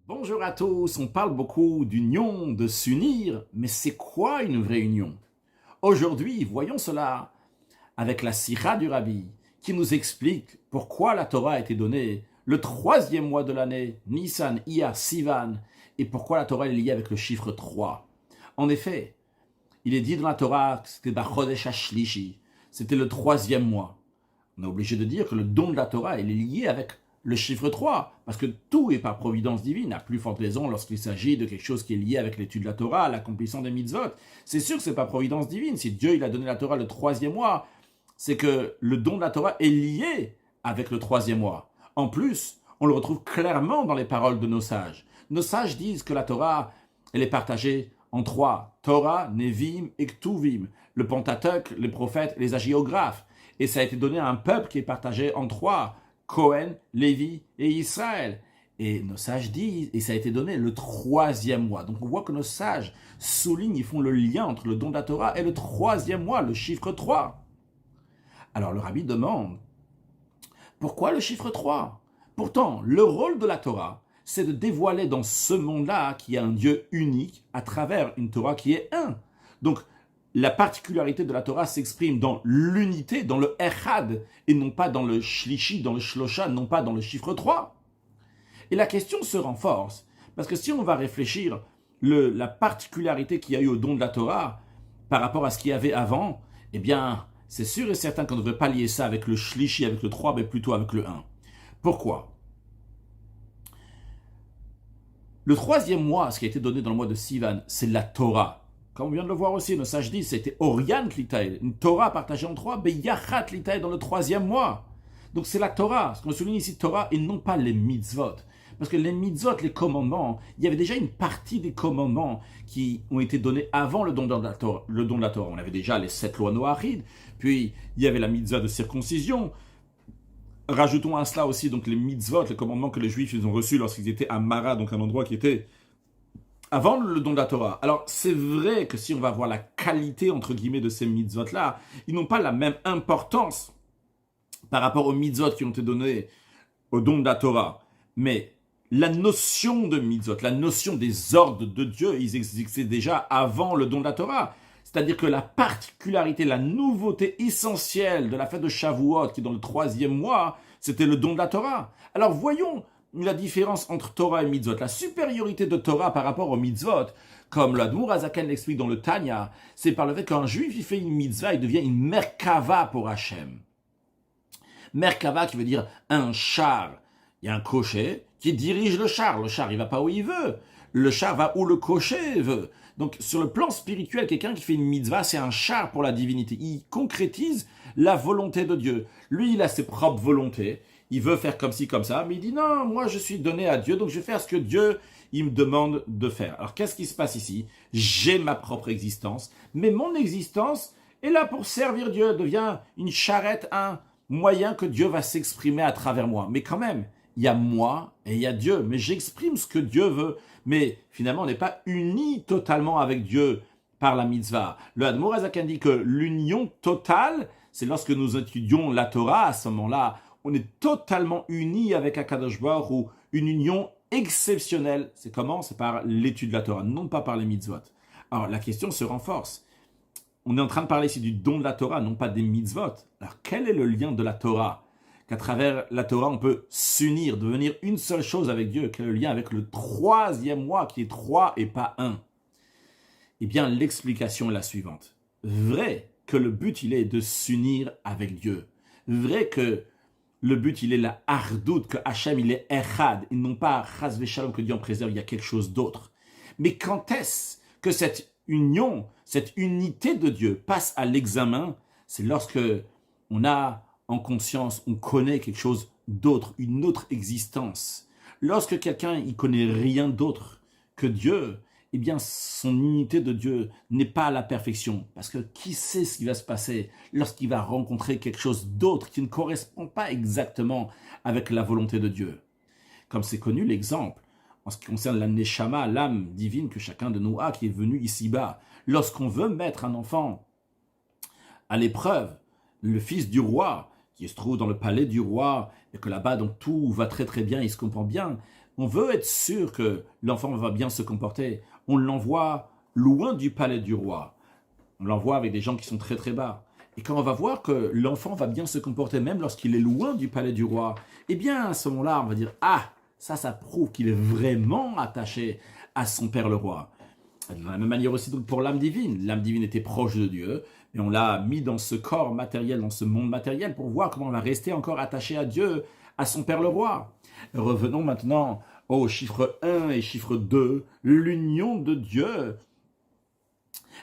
Bonjour à tous, on parle beaucoup d'union, de s'unir, mais c'est quoi une vraie union? Aujourd'hui, voyons cela avec la Sira du Rabbi, qui nous explique pourquoi la Torah a été donnée le troisième mois de l'année, Nissan, Iyar, Sivan, et pourquoi la Torah est liée avec le chiffre 3. En effet, il est dit dans la Torah que c'était Bachodesh Hashlishi, c'était le troisième mois. On est obligé de dire que le don de la Torah est lié avec le chiffre 3, parce que tout est par providence divine, à plus forte raison lorsqu'il s'agit de quelque chose qui est lié avec l'étude de la Torah, l'accomplissement des mitzvot. C'est sûr que ce n'est pas providence divine. Si Dieu il a donné la Torah le troisième mois, c'est que le don de la Torah est lié avec le troisième mois. En plus, on le retrouve clairement dans les paroles de nos sages. Nos sages disent que la Torah, elle est partagée en trois: Torah, Nevim et Ktuvim, le Pentateuque, les prophètes, les hagiographes. Et ça a été donné à un peuple qui est partagé en trois: Cohen, Lévi et Israël. Et nos sages disent, et ça a été donné le troisième mois. Donc on voit que nos sages soulignent, ils font le lien entre le don de la Torah et le troisième mois, le chiffre 3. Alors le rabbi demande, pourquoi le chiffre 3? Pourtant, le rôle de la Torah, c'est de dévoiler dans ce monde-là qu'il y a un Dieu unique à travers une Torah qui est un. Donc, la particularité de la Torah s'exprime dans l'unité, dans le echad, et non pas dans le shlishi, dans le shlosha, non pas dans le chiffre 3. Et la question se renforce, parce que si on va réfléchir la particularité qu'il y a eu au don de la Torah par rapport à ce qu'il y avait avant, eh bien, c'est sûr et certain qu'on ne devrait pas lier ça avec le shlishi, avec le 3, mais plutôt avec le 1. Pourquoi? Le troisième mois, ce qui a été donné dans le mois de Sivan, c'est la Torah. Comme on vient de le voir aussi, nos sages disent, c'était Orian Klitaï, une Torah partagée en trois, Beyachat Klitaï dans le troisième mois. Donc c'est la Torah, ce qu'on souligne ici, Torah, et non pas les mitzvot. Parce que les mitzvot, les commandements, il y avait déjà une partie des commandements qui ont été donnés avant le don de la Torah. On avait déjà les 7 lois noachides, puis il y avait la mitzvah de circoncision. Rajoutons à cela aussi donc les mitzvot, les commandements que les Juifs ils ont reçus lorsqu'ils étaient à Mara, donc un endroit qui était avant le don de la Torah. Alors c'est vrai que si on va voir la qualité entre guillemets de ces mitzvot-là, ils n'ont pas la même importance par rapport aux mitzvot qui ont été donnés au don de la Torah. Mais la notion de mitzvot, la notion des ordres de Dieu, ils existaient déjà avant le don de la Torah. C'est-à-dire que la particularité, la nouveauté essentielle de la fête de Shavuot, qui est dans le troisième mois, c'était le don de la Torah. Alors voyons la différence entre Torah et mitzvot, la supériorité de Torah par rapport aux mitzvot, comme l'Admour Azaken l'explique dans le Tanya, c'est par le fait qu'un juif, il fait une mitzvah, il devient une merkava pour Hachem. Merkava qui veut dire un char. Il y a un cocher qui dirige le char. Le char, il va pas où il veut. Le char va où le cocher veut. Donc, sur le plan spirituel, quelqu'un qui fait une mitzvah, c'est un char pour la divinité. Il concrétise la volonté de Dieu. Lui, il a ses propres volontés. Il veut faire comme ci, comme ça, mais il dit non, moi je suis donné à Dieu, donc je vais faire ce que Dieu il me demande de faire. Alors qu'est-ce qui se passe ici? J'ai ma propre existence, mais mon existence est là pour servir Dieu, devient une charrette, un moyen que Dieu va s'exprimer à travers moi. Mais quand même, il y a moi et il y a Dieu, mais j'exprime ce que Dieu veut. Mais finalement, on n'est pas unis totalement avec Dieu par la mitzvah. Le Admour Azaken dit que l'union totale, c'est lorsque nous étudions la Torah, à ce moment-là, on est totalement unis avec Akadosh Baruch Hu, une union exceptionnelle. C'est comment? C'est par l'étude de la Torah, non pas par les mitzvot. Alors la question se renforce. On est en train de parler ici du don de la Torah, non pas des mitzvot. Alors quel est le lien de la Torah? Qu'à travers la Torah, on peut s'unir, devenir une seule chose avec Dieu. Quel est le lien avec le troisième mois, qui est 3 et pas 1? Eh bien, l'explication est la suivante. Vrai que le but, il est de s'unir avec Dieu. Vrai que le but, il est la hardout, que Hachem, il est echad, et non pas chas v'shalom, que Dieu en préserve, il y a quelque chose d'autre. Mais quand est-ce que cette union, cette unité de Dieu passe à l'examen? C'est lorsque on a en conscience, on connaît quelque chose d'autre, une autre existence. Lorsque quelqu'un, il connaît rien d'autre que Dieu, eh bien, son unité de Dieu n'est pas à la perfection. Parce que qui sait ce qui va se passer lorsqu'il va rencontrer quelque chose d'autre qui ne correspond pas exactement avec la volonté de Dieu. Comme c'est connu l'exemple, en ce qui concerne la Neshama, l'âme divine que chacun de nous a, qui est venu ici-bas. Lorsqu'on veut mettre un enfant à l'épreuve, le fils du roi, qui se trouve dans le palais du roi, et que là-bas, donc tout va très très bien, il se comprend bien, on veut être sûr que l'enfant va bien se comporter, on l'envoie loin du palais du roi. On l'envoie avec des gens qui sont très très bas. Et quand on va voir que l'enfant va bien se comporter même lorsqu'il est loin du palais du roi, eh bien à ce moment-là, on va dire « Ah, ça prouve qu'il est vraiment attaché à son père le roi ». De la même manière aussi donc pour l'âme divine. L'âme divine était proche de Dieu, et on l'a mis dans ce corps matériel, dans ce monde matériel, pour voir comment on va rester encore attaché à Dieu, à son père le roi. Revenons maintenant au chiffre 1 et chiffre 2, l'union de Dieu.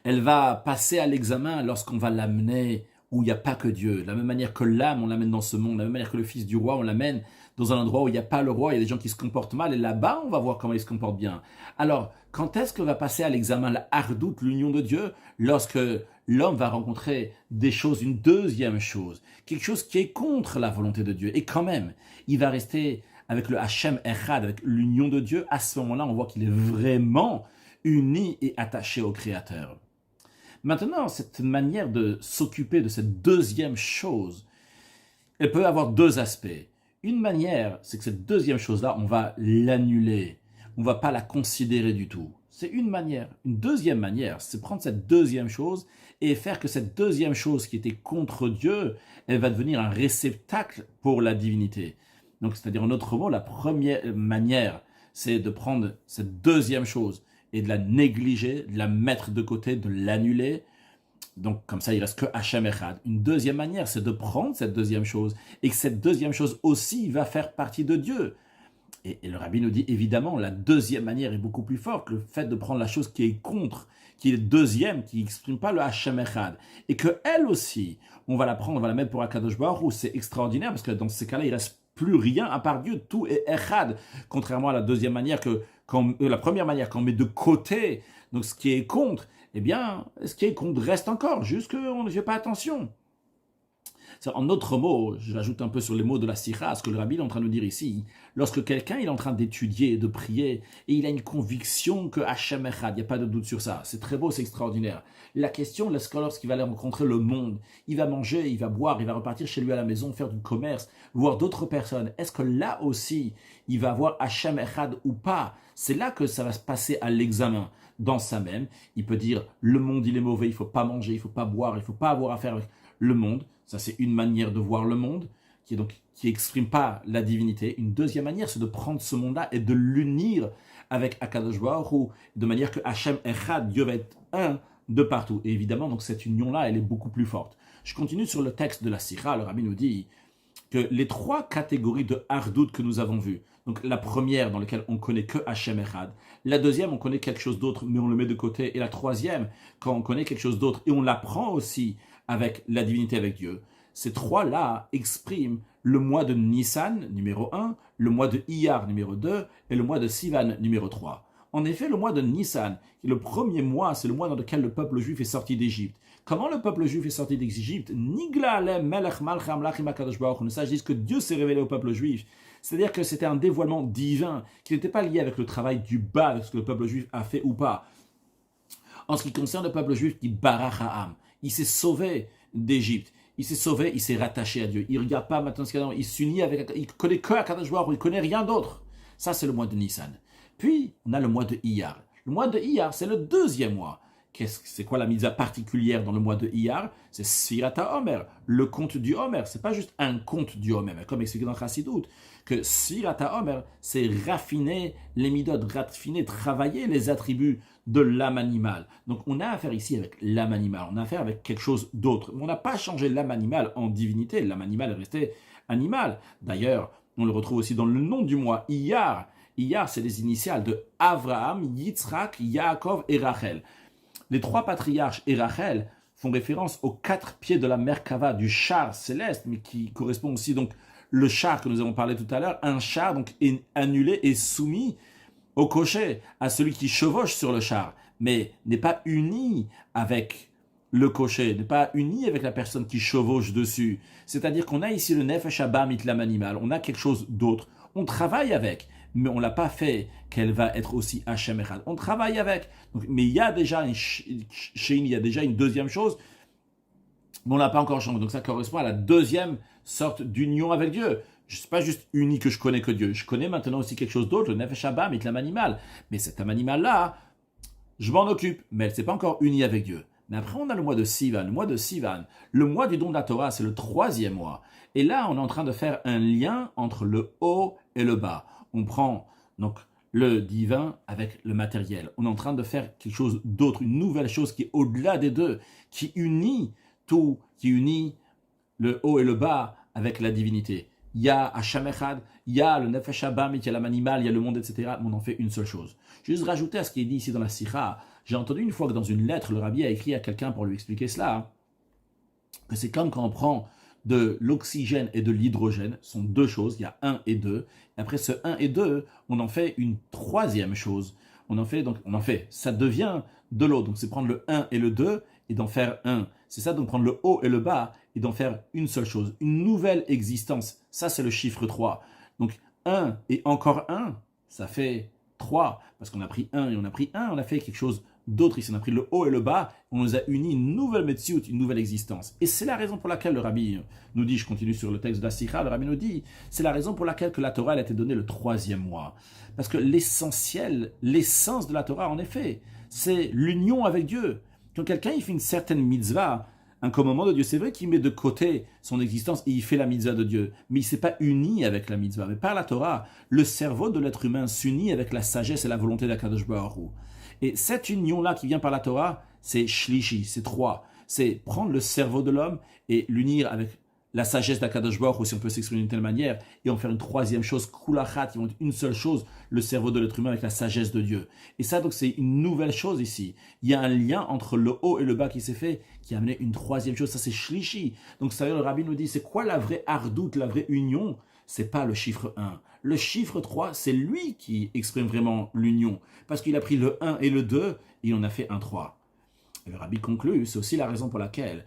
Elle va passer à l'examen lorsqu'on va l'amener où il n'y a pas que Dieu. De la même manière que l'âme, on l'amène dans ce monde. De la même manière que le fils du roi, on l'amène dans un endroit où il n'y a pas le roi. Il y a des gens qui se comportent mal. Et là-bas, on va voir comment ils se comportent bien. Alors, quand est-ce que va passer à l'examen la hardout, l'union de Dieu? Lorsque l'homme va rencontrer des choses, une deuxième chose. Quelque chose qui est contre la volonté de Dieu. Et quand même, il va rester avec le Hachem Echad, avec l'union de Dieu. À ce moment-là, on voit qu'il est vraiment uni et attaché au Créateur. Maintenant, cette manière de s'occuper de cette deuxième chose, elle peut avoir deux aspects. Une manière, c'est que cette deuxième chose-là, on va l'annuler. On ne va pas la considérer du tout. C'est une manière. Une deuxième manière, c'est prendre cette deuxième chose et faire que cette deuxième chose qui était contre Dieu, elle va devenir un réceptacle pour la divinité. Donc, c'est-à-dire, en autre mot, la première manière, c'est de prendre cette deuxième chose et de la négliger, de la mettre de côté, de l'annuler. Donc, comme ça, il reste que Hachem Echad. Une deuxième manière, c'est de prendre cette deuxième chose et que cette deuxième chose aussi va faire partie de Dieu. Et le Rabbi nous dit, évidemment, la deuxième manière est beaucoup plus forte que le fait de prendre la chose qui est contre, qui est deuxième, qui n'exprime pas le Hachem Echad. Et qu'elle aussi, on va la prendre, on va la mettre pour Akadosh Baruch Hu. C'est extraordinaire parce que dans ces cas-là, il reste plus rien à part Dieu. Tout est Echad. Contrairement à la deuxième manière la première manière qu'on met de côté, donc ce qui est contre, eh bien, ce qui est contre reste encore, juste qu'on ne fait pas attention. En autre mot, j'ajoute un peu sur les mots de la Sikha, ce que le Rabbi est en train de nous dire ici. Lorsque quelqu'un est en train d'étudier, de prier, et il a une conviction que Hachem Echad, il n'y a pas de doute sur ça. C'est très beau, c'est extraordinaire. La question, lorsqu'il va aller rencontrer le monde, il va manger, il va boire, il va repartir chez lui à la maison, faire du commerce, voir d'autres personnes. Est-ce que là aussi, il va voir Hachem Echad ou pas? C'est là que ça va se passer à l'examen. Dans ça même, il peut dire, le monde il est mauvais, il ne faut pas manger, il ne faut pas boire, il ne faut pas avoir affaire avec le monde. Ça, c'est une manière de voir le monde qui exprime pas la divinité. Une deuxième manière, c'est de prendre ce monde-là et de l'unir avec Akadosh Baruch Hu, de manière que Hachem Echad, Dieu va être un de partout. Et évidemment, donc cette union-là, elle est beaucoup plus forte. Je continue sur le texte de la Sikha. Le Rabbi nous dit que les trois catégories de hardout que nous avons vues, donc la première dans laquelle on connaît que Hachem Echad, la deuxième on connaît quelque chose d'autre mais on le met de côté, et la troisième quand on connaît quelque chose d'autre et on l'apprend aussi avec la divinité, avec Dieu. Ces trois-là expriment le mois de Nissan, numéro 1, le mois de Iyar, numéro 2, et le mois de Sivan, numéro 3. En effet, le mois de Nissan, le premier mois, c'est le mois dans lequel le peuple juif est sorti d'Égypte. Comment le peuple juif est sorti d'Égypte? Nigla alem melech malcham lachim akadosh baruch hu. Ça, je dis que Dieu s'est révélé au peuple juif. C'est-à-dire que c'était un dévoilement divin qui n'était pas lié avec le travail du bas, avec ce que le peuple juif a fait ou pas. En ce qui concerne le peuple juif qui barach ha'am, il s'est sauvé d'Égypte. Il s'est sauvé, il s'est rattaché à Dieu. Il ne regarde pas maintenant ce qu'il y a, il s'unit avec, il connaît que Akadosh Baruch Hu, il connaît rien d'autre. Ça, c'est le mois de Nissan. Puis, on a le mois de Iyar. Le mois de Iyar, c'est le deuxième mois. C'est quoi la mitzvah particulière dans le mois de Iyar? C'est Sfirata Omer, le compte du Omer. C'est pas juste un compte du Omer, mais comme expliqué dans Chassidut, que Sfirata Omer, c'est raffiner les midot, raffiner, travailler les attributs de l'âme animale. Donc on a affaire ici avec l'âme animale, on a affaire avec quelque chose d'autre. On n'a pas changé l'âme animale en divinité, l'âme animale est restée animale. D'ailleurs, on le retrouve aussi dans le nom du mois, Iyar. Iyar, c'est les initiales de Avraham, Yitzhak, Yaakov et Rachel. Les trois patriarches et Rachel font référence aux 4 pieds de la Merkava, du char céleste, mais qui correspond aussi donc le char que nous avons parlé tout à l'heure, un char donc est annulé et soumis au cocher, à celui qui chevauche sur le char, mais n'est pas uni avec le cocher, n'est pas uni avec la personne qui chevauche dessus. C'est-à-dire qu'on a ici le Nefesh Haba Mitlam animal, on a quelque chose d'autre, on travaille avec, mais on ne l'a pas fait qu'elle va être aussi Hachem Echad. On travaille avec. Donc, mais il y a déjà il y a déjà une deuxième chose, mais on ne l'a pas encore changé. Donc ça correspond à la deuxième sorte d'union avec Dieu. Je ne suis pas juste uni que je connais que Dieu. Je connais maintenant aussi quelque chose d'autre, le Nefesh Abba, mitlam animal. Mais cet animal-là, je m'en occupe, mais elle ne s'est pas encore unie avec Dieu. Mais après, on a le mois de Sivan. Le mois du don de la Torah, c'est le 3e mois. Et là, on est en train de faire un lien entre le haut et le bas. On prend donc le divin avec le matériel. On est en train de faire quelque chose d'autre, une nouvelle chose qui est au-delà des deux, qui unit tout, qui unit le haut et le bas avec la divinité. Il y a Hacham Echad, il y a le Nefesh Abba, il y a l'âme animale, il y a le monde, etc. Mais on en fait une seule chose. Je vais juste rajouter à ce qui est dit ici dans la Sikha. J'ai entendu une fois que dans une lettre, le rabbi a écrit à quelqu'un pour lui expliquer cela, que c'est comme quand on prend de l'oxygène et de l'hydrogène, ce sont deux choses, il y a 1 et 2. Et après ce 1 et 2, on en fait une troisième chose. Ça devient de l'eau. Donc c'est prendre le 1 et le 2 et d'en faire un. C'est ça, donc prendre le haut et le bas et d'en faire une seule chose, une nouvelle existence. Ça, c'est le chiffre 3. Donc 1 et encore 1, ça fait 3. Parce qu'on a pris 1 et on a pris 1, on a fait quelque chose d'autre ici. On a pris le haut et le bas, on nous a unis une nouvelle Metsiout, une nouvelle existence. Et c'est la raison pour laquelle le rabbi nous dit, je continue sur le texte de la Sikha, le rabbi nous dit, c'est la raison pour laquelle que la Torah elle a été donnée le 3e mois. Parce que l'essentiel, l'essence de la Torah, en effet, c'est l'union avec Dieu. Quand quelqu'un il fait une certaine mitzvah, un commandement de Dieu, c'est vrai qu'il met de côté son existence et il fait la mitzvah de Dieu, mais il ne s'est pas uni avec la mitzvah. Mais par la Torah, le cerveau de l'être humain s'unit avec la sagesse et la volonté d'Akadosh Baruch Hu. Et cette union-là qui vient par la Torah, c'est shlishi, c'est 3. C'est prendre le cerveau de l'homme et l'unir avec la sagesse d'Akadosh Baruch Hu, si on peut s'exprimer d'une telle manière, et en faire une troisième chose, kulachat, qui vont être une seule chose, le cerveau de l'être humain avec la sagesse de Dieu. Et ça, donc, c'est une nouvelle chose ici. Il y a un lien entre le haut et le bas qui s'est fait, qui a amené une troisième chose, ça c'est shlishi. Donc, ça, le rabbi nous dit, c'est quoi la vraie ardoute, la vraie union? C'est pas le chiffre 1. Le chiffre 3, c'est lui qui exprime vraiment l'union. Parce qu'il a pris le 1 et le 2, et il en a fait un 3. Et le rabbi conclut, c'est aussi la raison pour laquelle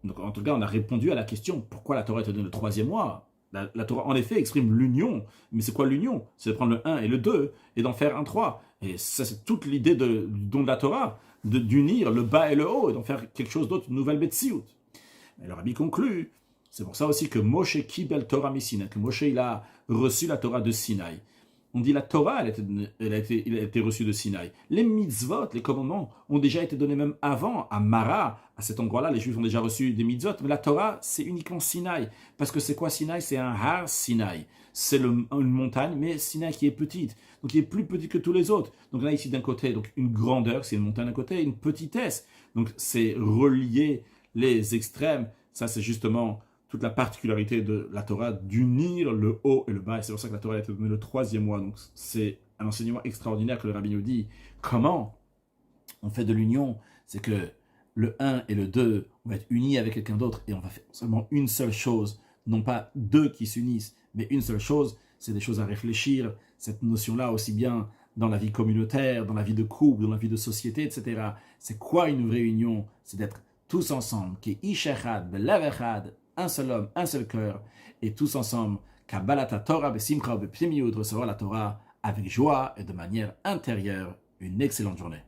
donc, en tout cas, on a répondu à la question pourquoi la Torah est donnée le 3e mois. La Torah, en effet, exprime l'union. Mais c'est quoi l'union? C'est de prendre le 1 et le 2 et d'en faire un 3. Et ça, c'est toute l'idée du don de la Torah, d'unir le bas et le haut et d'en faire quelque chose d'autre, une nouvelle Betsiout. Et le rabbi conclut, c'est pour ça aussi que Moshe Kibel Torah Missinaï, que Moshe il a reçu la Torah de Sinaï. On dit la Torah, elle a été reçue de Sinaï. Les mitzvot, les commandements, ont déjà été donnés même avant, à Mara, à cet endroit-là, les Juifs ont déjà reçu des mitzvot, mais la Torah, c'est uniquement Sinaï. Parce que c'est quoi Sinaï? C'est un Har Sinaï. C'est une montagne, mais Sinaï qui est petite, donc qui est plus petite que tous les autres. Donc là, ici, d'un côté, donc une grandeur, c'est une montagne d'un côté, une petitesse. Donc c'est relier les extrêmes. Ça, c'est justement toute la particularité de la Torah, d'unir le haut et le bas. Et c'est pour ça que la Torah a été donnée le 3e mois. Donc c'est un enseignement extraordinaire que le rabbi nous dit. Comment on fait de l'union? C'est que le 1 et le 2, on va être unis avec quelqu'un d'autre et on va faire seulement une seule chose. Non pas deux qui s'unissent, mais une seule chose. C'est des choses à réfléchir. Cette notion-là aussi bien dans la vie communautaire, dans la vie de couple, dans la vie de société, etc. C'est quoi une vraie union? C'est d'être tous ensemble. Qui ish echad, belev echad, un seul homme, un seul cœur, et tous ensemble, Kabbalata Torah, Besimcha, Bepnimiut, recevoir la Torah avec joie et de manière intérieure. Une excellente journée.